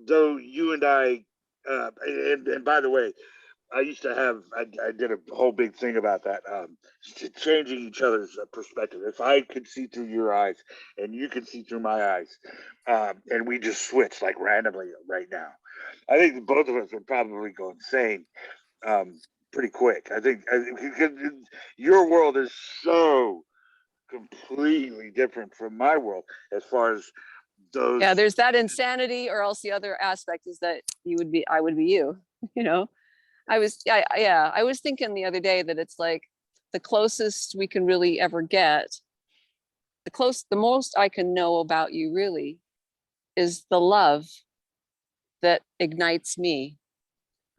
Speaker 2: though you and I and by the way, I used to have, I did a whole big thing about that, changing each other's perspective. If I could see through your eyes and you could see through my eyes, and we just switch like randomly right now, I think both of us would probably go insane pretty quick. I think because your world is so completely different from my world as far as those.
Speaker 1: Yeah, there's that insanity, or else the other aspect is that I would be you, you know. I was thinking the other day that it's like the closest we can really ever get, the most I can know about you really is the love that ignites me,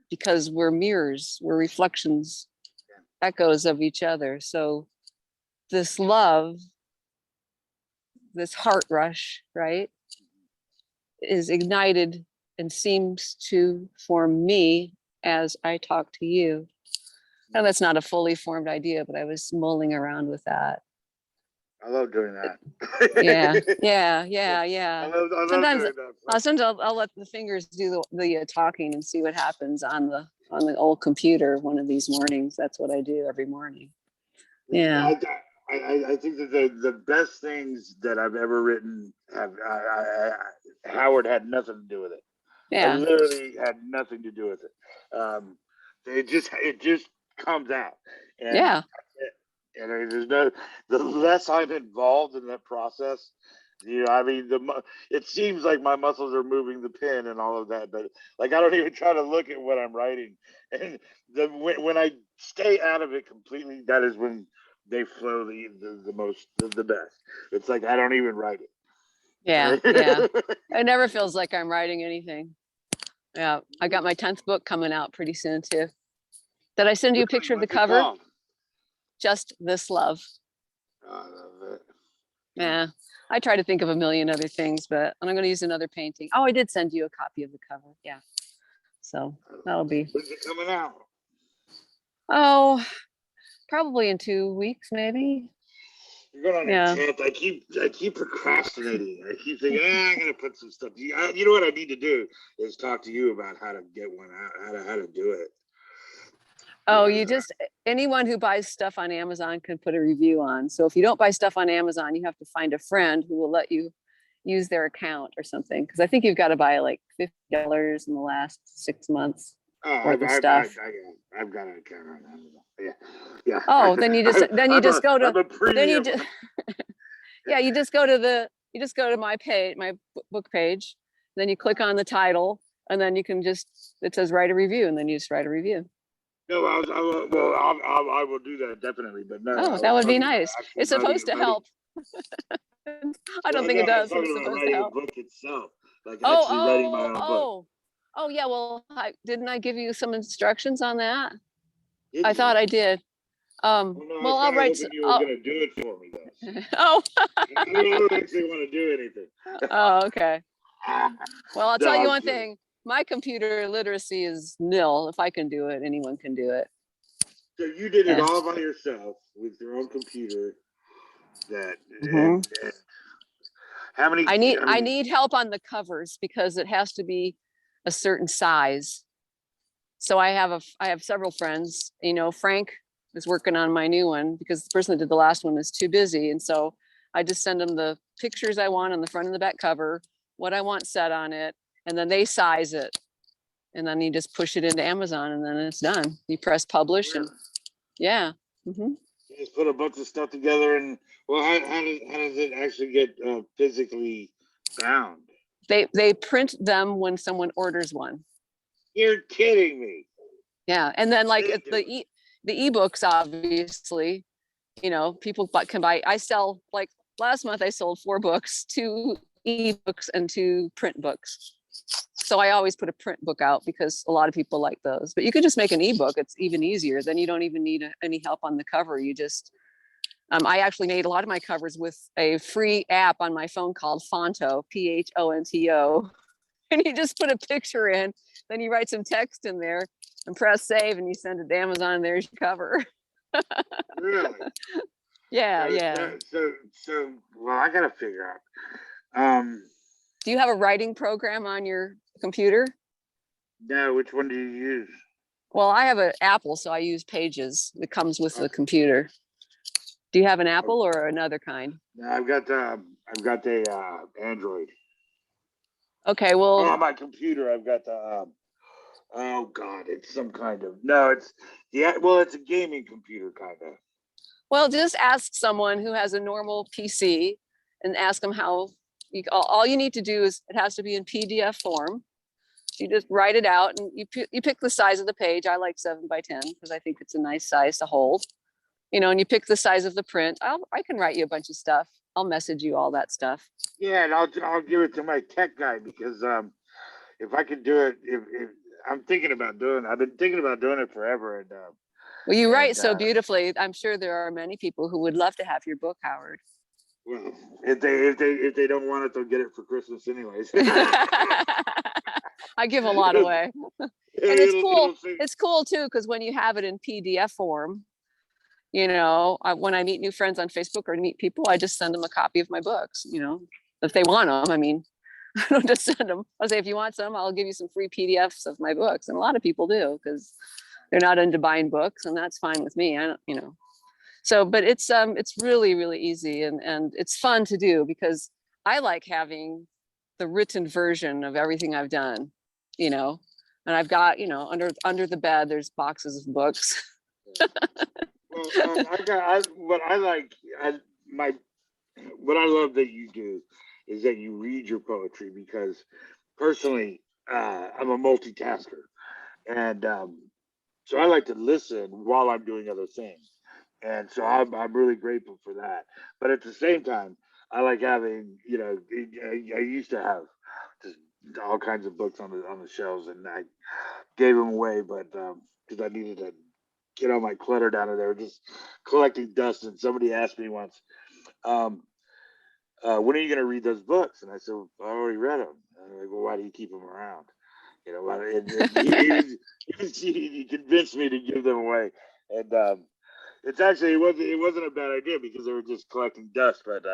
Speaker 1: because we're mirrors, we're reflections, echoes of each other. So this love, this heart rush, right, is ignited and seems to form me as I talk to you. And that's not a fully formed idea, but I was mulling around with that.
Speaker 2: I love doing that.
Speaker 1: Yeah.
Speaker 2: I love
Speaker 1: Sometimes
Speaker 2: doing that.
Speaker 1: sometimes I'll let the fingers do the talking and see what happens on the old computer one of these mornings. That's what I do every morning. Yeah.
Speaker 2: I think that the best things that I've ever written Howard had nothing to do with it.
Speaker 1: Yeah.
Speaker 2: I literally had nothing to do with it. It just comes out. And,
Speaker 1: yeah.
Speaker 2: And there's the less I'm involved in that process, I mean, it seems like my muscles are moving the pen and all of that, but like I don't even try to look at what I'm writing. And when I stay out of it completely, that is when they flow the best. It's like I don't even write it.
Speaker 1: Yeah. It never feels like I'm writing anything. Yeah, I got my 10th book coming out pretty soon too. Did I send you a picture of the cover?
Speaker 2: Called?
Speaker 1: Just This Love.
Speaker 2: I love it.
Speaker 1: Yeah, I try to think of a million other things, but I'm going to use another painting. Oh, I did send you a copy of the cover. Yeah, so that'll be.
Speaker 2: When's it coming out?
Speaker 1: Oh, probably in 2 weeks, maybe.
Speaker 2: You're going on your 10th. I keep procrastinating. I keep thinking, I'm going to put some stuff. You know what I need to do is talk to you about how to get one out, how to do it.
Speaker 1: Oh, anyone who buys stuff on Amazon can put a review on. So if you don't buy stuff on Amazon, you have to find a friend who will let you use their account or something. Because I think you've got to buy like $50 in the last 6 months worth of stuff.
Speaker 2: I've got an account on Amazon. Yeah.
Speaker 1: Oh, then you just go to you just go to my page, my book page. Then you click on the title, and then you can it says write a review, and then you just write a review.
Speaker 2: No, I will do that definitely, but no.
Speaker 1: Oh, that would be nice. It's supposed to help. I don't think it does. It's supposed to help.
Speaker 2: The book itself, like actually writing my own book.
Speaker 1: Oh, yeah. Well, didn't I give you some instructions on that? I thought I did. Well, I'll write.
Speaker 2: You were going to do it for me, though.
Speaker 1: Oh.
Speaker 2: I don't actually want to do anything.
Speaker 1: Oh, okay. Well, I'll tell you one thing. My computer literacy is nil. If I can do it, anyone can do it.
Speaker 2: So you did it all by yourself with your own computer. And how many?
Speaker 1: I need help on the covers because it has to be a certain size. So I have several friends. Frank is working on my new one because the person that did the last one is too busy, and so I just send them the pictures I want on the front and the back cover, what I want set on it, and then they size it, and then you just push it into Amazon, and then it's done. You press publish, and yeah. Mm-hmm.
Speaker 2: just put a bunch of stuff together, and well, how does it actually get physically bound?
Speaker 1: They print them when someone orders one.
Speaker 2: You're kidding me.
Speaker 1: Yeah, and then like
Speaker 2: They do
Speaker 1: the ebooks, obviously, you know, people can buy. I sell, like last month I sold 4 books, 2 ebooks and 2 print books. So I always put a print book out because a lot of people like those. But you could just make an ebook. It's even easier. Then you don't even need any help on the cover. You just I actually made a lot of my covers with a free app on my phone called Fonto, Phonto. And you just put a picture in, then you write some text in there and press save, and you send it to Amazon. And there's your cover.
Speaker 2: really.
Speaker 1: Yeah,
Speaker 2: So,
Speaker 1: yeah.
Speaker 2: so, well, I gotta figure out.
Speaker 1: Do you have a writing program on your computer?
Speaker 2: No, which one do you use?
Speaker 1: Well, I have an Apple, so I use Pages. It comes with the computer. Do you have an Apple or another kind?
Speaker 2: No, I've got the Android.
Speaker 1: Okay, well,
Speaker 2: On my computer, I've got the oh god, it's some kind of no, it's well, it's a gaming computer kind of.
Speaker 1: well, just ask someone who has a normal PC and ask them how. All you need to do is it has to be in PDF form. You just write it out, and you pick the size of the page. I like 7 by 10 because I think it's a nice size to hold. You know, and you pick the size of the print. I can write you a bunch of stuff. I'll message you all that stuff.
Speaker 2: Yeah, and I'll give it to my tech guy because if I could do it, if I'm thinking about doing, I've been thinking about doing it forever, and
Speaker 1: Well, you write so beautifully. I'm sure there are many people who would love to have your book, Howard.
Speaker 2: well, if they don't want it, they'll get it for Christmas anyways.
Speaker 1: I give a lot away. And it's cool. It's cool too, because when you have it in PDF form, you know, when I meet new friends on Facebook or meet people, I just send them a copy of my books, you know, if they want them. I mean, I don't just send them. I'll say, if you want some, I'll give you some free PDFs of my books. And a lot of people do because they're not into buying books, and that's fine with me. I don't, you know. So, but it's really, really easy, and it's fun to do because I like having the written version of everything I've done, you know, and I've got, you know, under the bed, there's boxes of books.
Speaker 2: Well, what I like, what I love that you do is that you read your poetry because personally, I'm a multitasker, and so I like to listen while I'm doing other things, and so I'm really grateful for that. But at the same time, I like having, you know, I used to have just all kinds of books on the shelves, and I gave them away, but because I needed to get all my clutter down in there, just collecting dust. And somebody asked me once, um, when are you going to read those books? And I said, well, I already read them. And they're like, well, why do you keep them around? You know, he convinced me to give them away. And it's actually, it wasn't a bad idea because they were just collecting dust, but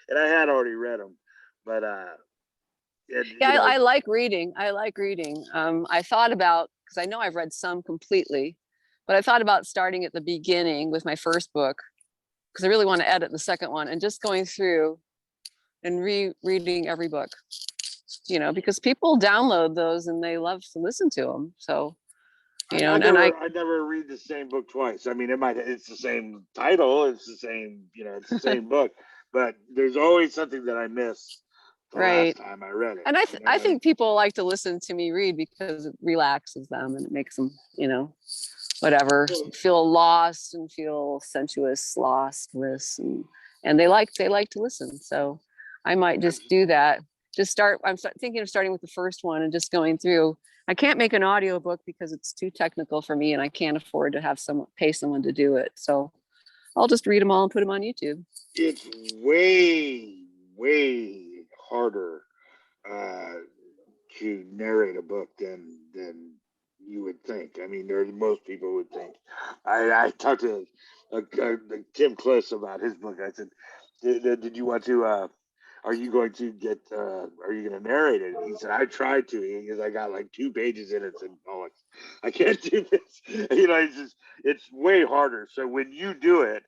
Speaker 2: and I had already read them, but and,
Speaker 1: Yeah,
Speaker 2: you know,
Speaker 1: I like reading. I like reading. I thought about, because I know I've read some completely, but I thought about starting at the beginning with my first book because I really want to edit the second one and just going through and rereading every book, you know, because people download those and they love to listen to them. So, you know,
Speaker 2: I never read the same book twice. I mean, it's the same title, it's the same, you know, it's the same book, but there's always something that I miss the
Speaker 1: right.
Speaker 2: last time I read it.
Speaker 1: And I think people like to listen to me read because it relaxes them and it makes them, you know, whatever, feel lost and feel sensuous, lostless, and they like to listen. So I might just do that. Just start. I'm thinking of starting with the first one and just going through. I can't make an audiobook because it's too technical for me and I can't afford to have pay someone to do it. So I'll just read them all and put them on YouTube.
Speaker 2: It's way harder to narrate a book than you would think. I mean, most people would think. I talked to Tim Kliss about his book. I said, did you want to? Are you going to are you going to narrate it? And he said, I tried to. Because I got like 2 pages in it. And oh, I can't do this. You know, it's way harder. So when you do it,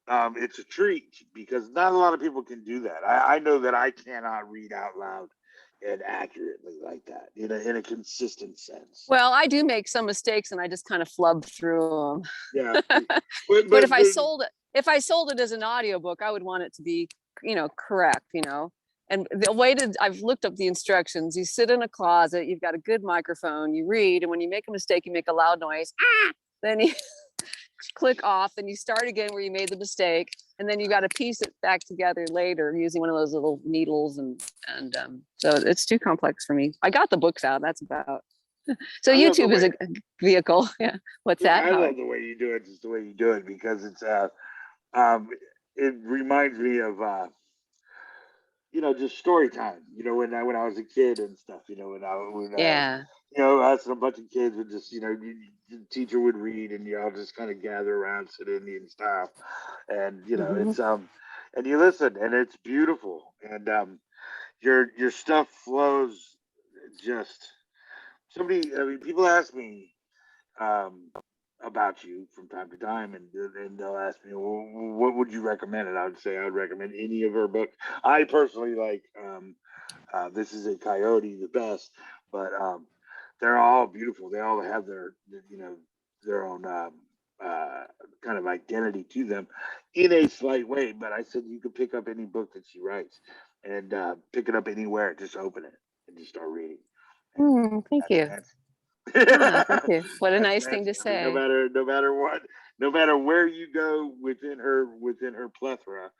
Speaker 2: it's a treat because not a lot of people can do that. I know that I cannot read out loud and accurately like that in a consistent sense.
Speaker 1: Well, I do make some mistakes and I just kind of flub through them.
Speaker 2: Yeah.
Speaker 1: But if if I sold it as an audiobook, I would want it to be, correct, And the way I've looked up the instructions. You sit in a closet, you've got a good microphone, you read, and when you make a mistake, you make a loud noise. Ah! Then you click off, and you start again where you made the mistake, and then you got to piece it back together later using one of those little needles, and so it's too complex for me. I got the books out. That's about. So YouTube is a vehicle. Yeah. What's that?
Speaker 2: I love the way you do it, just the way you do it, because it's it reminds me of just story time. When I was a kid and stuff.
Speaker 1: Yeah.
Speaker 2: Us and a bunch of kids would just, the teacher would read, and you all just kind of gather around, sit Indian style, and
Speaker 1: Mhm.
Speaker 2: it's and you listen, and it's beautiful, and your stuff flows just. People ask me about you from time to time, and they'll ask me, well, what would you recommend? And I would say I would recommend any of her books. I personally like This Is a Coyote the best, but they're all beautiful. They all have their own kind of identity to them in a slight way. But I said you could pick up any book that she writes and pick it up anywhere. Just open it and just start reading.
Speaker 1: Thank
Speaker 2: That's
Speaker 1: you. Thank you. What a
Speaker 2: that's
Speaker 1: nice thing
Speaker 2: fancy.
Speaker 1: to
Speaker 2: I mean, no
Speaker 1: say.
Speaker 2: matter what, no matter where you go within her plethora,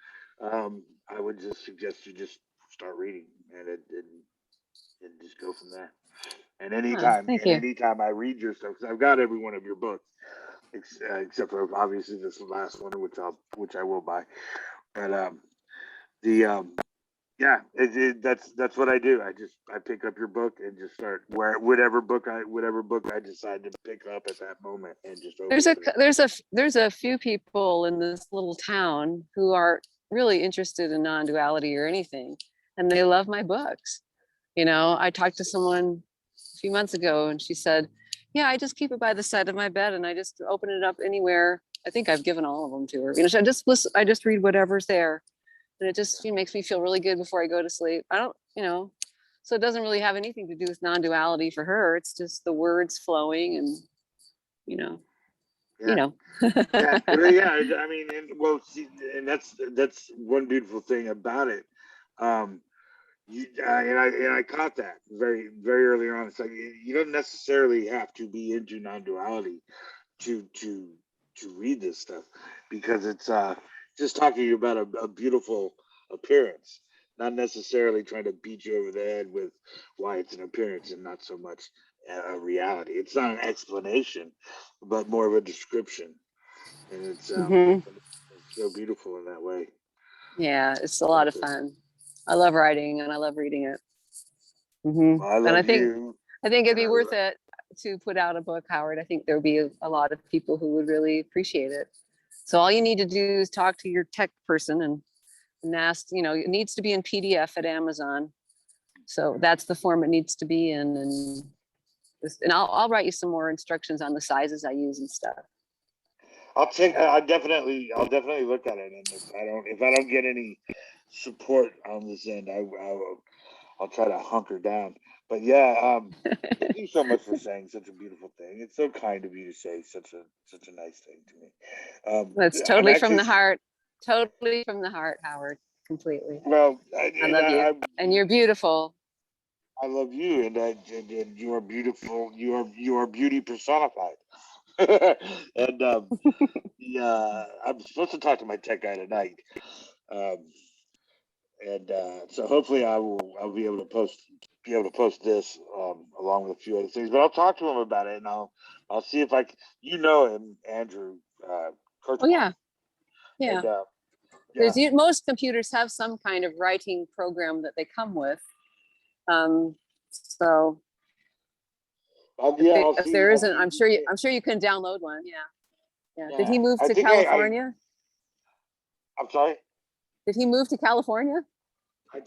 Speaker 2: I would just suggest you just start reading and just go from there. And
Speaker 1: Thank you.
Speaker 2: anytime I read your stuff, because I've got every one of your books, except for obviously this last one, which I will buy. But the yeah, that's what I do. I pick up your book and just start whatever book I decide to pick up at that moment, and just open
Speaker 1: There's
Speaker 2: it.
Speaker 1: there's a few people in this little town who are really interested in non-duality or anything, and they love my books. I talked to someone a few months ago, and she said, "Yeah, I just keep it by the side of my bed, and I just open it up anywhere." I think I've given all of them to her. So I just listen. I just read whatever's there, and it just makes me feel really good before I go to sleep. I don't, so it doesn't really have anything to do with non-duality for her. It's just the words flowing, and you know, you
Speaker 2: Yeah,
Speaker 1: know.
Speaker 2: yeah, well, yeah. I mean, see, and that's one beautiful thing about it. Um, and I caught that very very early on. It's like you don't necessarily have to be into non-duality to to to read this stuff, because it's just talking about a beautiful appearance, not necessarily trying to beat you over the head with why it's an appearance and not so much a reality. It's not an explanation, but more of a description, and
Speaker 1: Hmm.
Speaker 2: it's so beautiful in that way.
Speaker 1: Yeah, it's a lot of
Speaker 2: Exactly.
Speaker 1: fun. I love writing and I love reading it. Hmm.
Speaker 2: Well, I
Speaker 1: And
Speaker 2: love you,
Speaker 1: I think it'd
Speaker 2: and
Speaker 1: be
Speaker 2: I
Speaker 1: worth
Speaker 2: love.
Speaker 1: it to put out a book, Howard. I think there would be a lot of people who would really appreciate it. So all you need to do is talk to your tech person and ask, it needs to be in PDF at Amazon. So that's the form it needs to be in. And I'll write you some more instructions on the sizes I use and stuff.
Speaker 2: I'll definitely look at it, and if I don't get any support on this end, I'll try to hunker down. But yeah, thank you so much for saying such a beautiful thing. It's so kind of you to say such a nice thing to me.
Speaker 1: That's
Speaker 2: I'm
Speaker 1: totally from
Speaker 2: actually
Speaker 1: the heart. Totally from the heart, Howard. Completely.
Speaker 2: well,
Speaker 1: I love you. And you're beautiful.
Speaker 2: I love you, and you are beautiful. You are beauty personified. And I'm supposed to talk to my tech guy tonight. Um, and so hopefully I'll be able to post this along with a few other things. But I'll talk to him about it, and I'll see if you know him, Andrew
Speaker 1: Oh
Speaker 2: Kurtzman,
Speaker 1: yeah. Yeah.
Speaker 2: and yeah.
Speaker 1: Most computers have some kind of writing program that they come with. So
Speaker 2: Yeah, I'll
Speaker 1: if
Speaker 2: see.
Speaker 1: there
Speaker 2: I'll
Speaker 1: isn't,
Speaker 2: see if he can.
Speaker 1: I'm sure you can download one. Yeah. Yeah. Did
Speaker 2: Yeah,
Speaker 1: he move
Speaker 2: I
Speaker 1: to
Speaker 2: think
Speaker 1: California?
Speaker 2: I'm sorry.
Speaker 1: Did he move to California?
Speaker 2: I,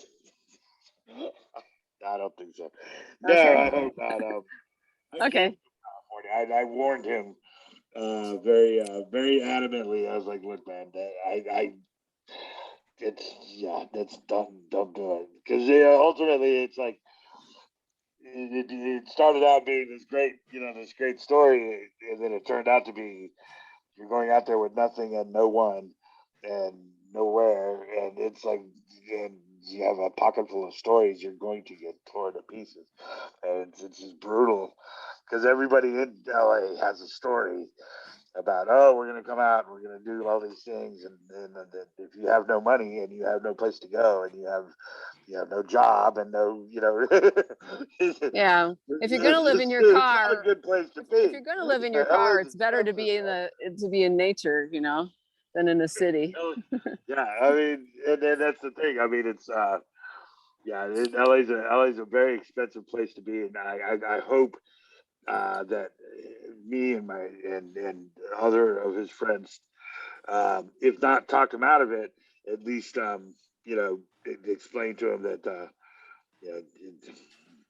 Speaker 2: I don't think so. No,
Speaker 1: Okay.
Speaker 2: I hope not. I came
Speaker 1: Okay.
Speaker 2: from California. I warned him very very adamantly. I was like, look, man, that's don't do it, because ultimately it's like it started out being this great story, and then it turned out to be you're going out there with nothing and no one, and nowhere, and it's like, and you have a pocket full of stories, you're going to get torn to pieces, and it's just brutal because everybody in LA has a story about, oh, we're going to come out and we're going to do all these things, and if you have no money and you have no place to go and you have no job and no,
Speaker 1: Yeah. If you're gonna live in your
Speaker 2: it's not a
Speaker 1: car,
Speaker 2: good place to
Speaker 1: if
Speaker 2: be.
Speaker 1: you're gonna live in your car, it's better to be in nature, than in a city.
Speaker 2: Yeah, I mean, and then that's the thing. I mean, it's yeah, LA's a very expensive place to be, and I hope that me and and other of his friends, if not talk him out of it, at least explain to him that you know,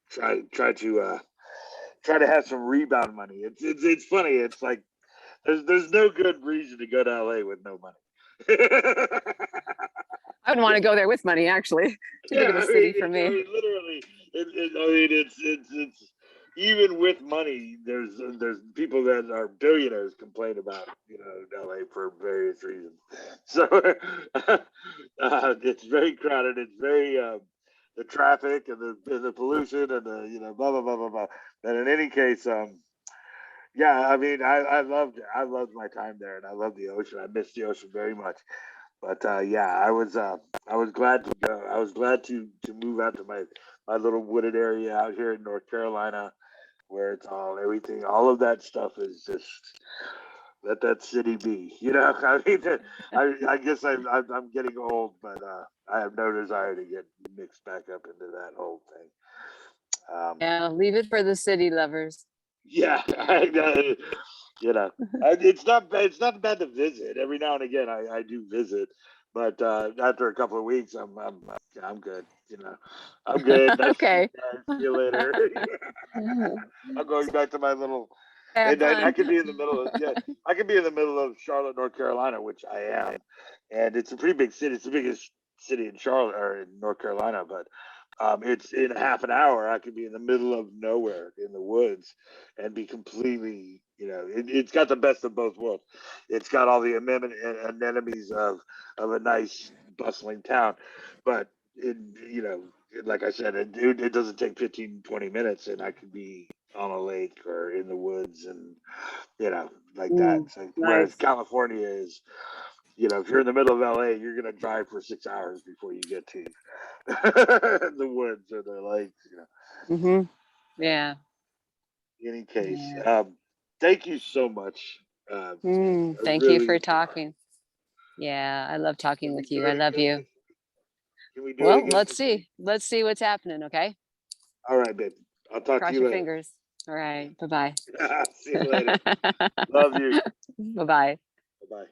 Speaker 2: try to have some rebound money. It's funny. It's like there's no good reason to go to LA with no money.
Speaker 1: I wouldn't want to go there with money, actually. Too big of a city for me.
Speaker 2: I mean, literally, I mean, it's even with money. There's people that are billionaires complain about LA for various reasons. So it's very crowded. It's very the traffic and the pollution and the blah blah blah blah blah. But in any case, yeah, I mean, I loved my time there, and I love the ocean. I miss the ocean very much. But yeah, I was glad to go. I was glad to move out to my little wooded area out here in North Carolina, where it's all of that stuff is just let that city be. I mean, I guess I'm getting old, but I have no desire to get mixed back up into that whole thing.
Speaker 1: Yeah, leave it for the city lovers.
Speaker 2: Yeah, it's not bad. It's not bad to visit. Every now and again, I do visit, but after a couple of weeks, I'm good. I'm good. Nice to meet
Speaker 1: Okay.
Speaker 2: you guys. See you later. I'm going back to my little.
Speaker 1: Have
Speaker 2: And I
Speaker 1: fun.
Speaker 2: could be in the middle of I could be in the middle of Charlotte, North Carolina, which I am, and it's a pretty big city. It's the biggest city in Charlotte or in North Carolina, but it's in half an hour. I could be in the middle of nowhere in the woods and be completely, it's got the best of both worlds. It's got all the anemones of a nice bustling town, but like I said, it doesn't take 15, 20 minutes, and I could be on a lake or in the woods, and like that. So, whereas
Speaker 1: Nice.
Speaker 2: California is, if you're in the middle of LA, you're gonna drive for 6 hours before you get to the woods or the lakes.
Speaker 1: Yeah.
Speaker 2: In any case,
Speaker 1: Yeah.
Speaker 2: thank you so much.
Speaker 1: Thank you for talking. Yeah, I love talking with you. I love you.
Speaker 2: Can we do it
Speaker 1: Well,
Speaker 2: again?
Speaker 1: let's see. Let's see what's happening, okay?
Speaker 2: All right, babe. I'll talk to
Speaker 1: Cross
Speaker 2: you
Speaker 1: your
Speaker 2: later.
Speaker 1: fingers. All right. Bye-bye.
Speaker 2: See you later. Love you.
Speaker 1: Bye-bye.
Speaker 2: Bye bye.